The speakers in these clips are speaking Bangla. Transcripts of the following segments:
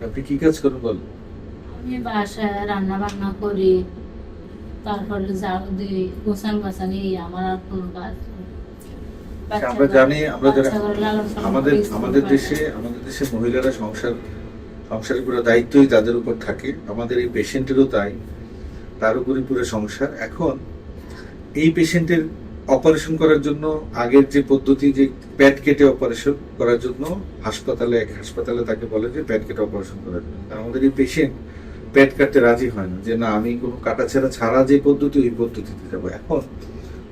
আপনি কি কাজ করেন বলেন? আমি বাসায় রান্না বান্না করি, তারপরে ঝাড়ু দিই, গোছান গাছানি, আমার আর কোনো কাজ নেই। আমরা জানি, আমরা যারা বাচ্চাগুলো লালন পালন আমাদের করে স্কুল আমাদের পাঠাই। দেশে মহিলারা সংসারের পুরো দায়িত্বই তাদের উপর থাকে। আমাদের এই পেশেন্টেরও তাই, তার উপরই পুরো সংসার। এখন এই পেশেন্টের অপারেশন করার জন্য আগের যে পদ্ধতি, যে পেট কেটে অপারেশন করার জন্য এক হাসপাতালে তাকে বলে যে পেট কেটে অপারেশন করার জন্য। আর আমাদের এই পেশেন্ট পেট কাটতে রাজি হয় না, যে না আমি কোনো কাটাছেঁড়া ছাড়া যে পদ্ধতি ওই পদ্ধতিতে যাবো। এখন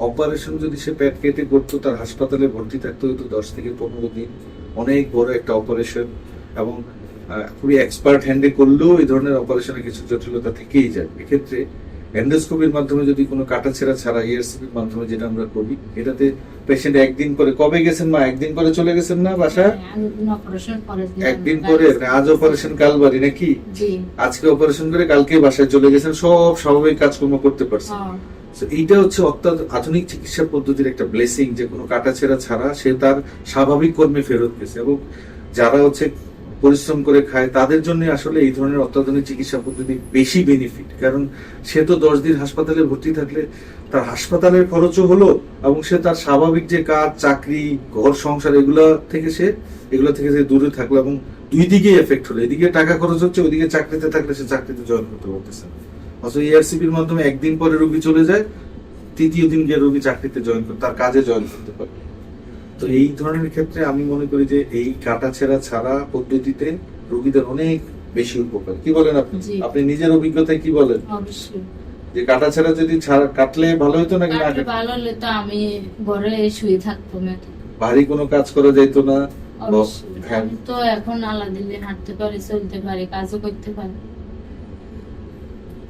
অপারেশন যদি সে পেট কেটে করতো, তার হাসপাতালে ভর্তি থাকতে হতো 10 থেকে 15 দিন। অনেক বড় একটা অপারেশন, এবং খুবই এক্সপার্ট হ্যান্ডে করলেও এই ধরনের অপারেশনে কিছু জটিলতা থেকেই যায়। এক্ষেত্রে এন্ডোস্কোপির মাধ্যমে যদি কোনো কাটাছেঁড়া ছাড়া ইআরসিপির মাধ্যমে যেটা আমরা করি, এটাতে পেশেন্ট একদিন পরে, কবে গেছেন মা, একদিন পরে চলে গেছেন না বাসা? একদিন পরে, আজ অপারেশন কাল বাড়ি নাকি? আজকে অপারেশন করে কালকে বাসায় চলে গেছেন, সব স্বাভাবিক কাজকর্ম করতে পারছেন। এইটা হচ্ছে অত্যন্ত আধুনিক চিকিৎসা পদ্ধতির একটা ব্লেসিং, যে কোনো কাটাছেঁড়া ছাড়া সে তার স্বাভাবিক কর্মে ফেরত গেছে। এবং যারা হচ্ছে পরিশ্রম করে খায় তাদের জন্য আসলে এই ধরনের অত্যাধুনিক চিকিৎসা পদ্ধতি বেশি বেনিফিট। কারণ সে তো 10 দিন হাসপাতালে ভর্তি থাকলে তার হাসপাতালের খরচও হলো, এবং সে তার স্বাভাবিক যে কাজ, চাকরি, ঘর সংসার, এগুলো থেকে সে দূরে থাকলো, এবং দুই দিকে এফেক্ট হলো। এদিকে টাকা খরচ হচ্ছে, ওইদিকে চাকরিতে থাকলে সে চাকরিতে জয়েন করতে পারতেছে না। অথচ এআরসিপির মাধ্যমে একদিন পরে রোগী চলে যায়, তৃতীয় দিন গিয়ে রোগী চাকরিতে জয়েন করতে, তার কাজে জয়েন করতে পারে। তো এই ধরনের ক্ষেত্রে আমি মনে করি যে এই কাটাছেঁড়া ছাড়া পদ্ধতিতে রোগীদের অনেক বেশি উপকার। কি বলেন আপনি? আপনি নিজের অভিজ্ঞতায় কি বলেন? অবশ্যই যে কাটাছেঁড়া যদি কাটলে ভালো হতো নাকি না? ভালো হলে তো আমি ঘরে শুয়ে থাকতাম, ভারী কোনো কাজ করা যাইতো না। অবশ্যই। আমি তো এখন আল্লাহ দিলে হাঁটতে পারি, চলতে পারি, কাজও করতে পারি।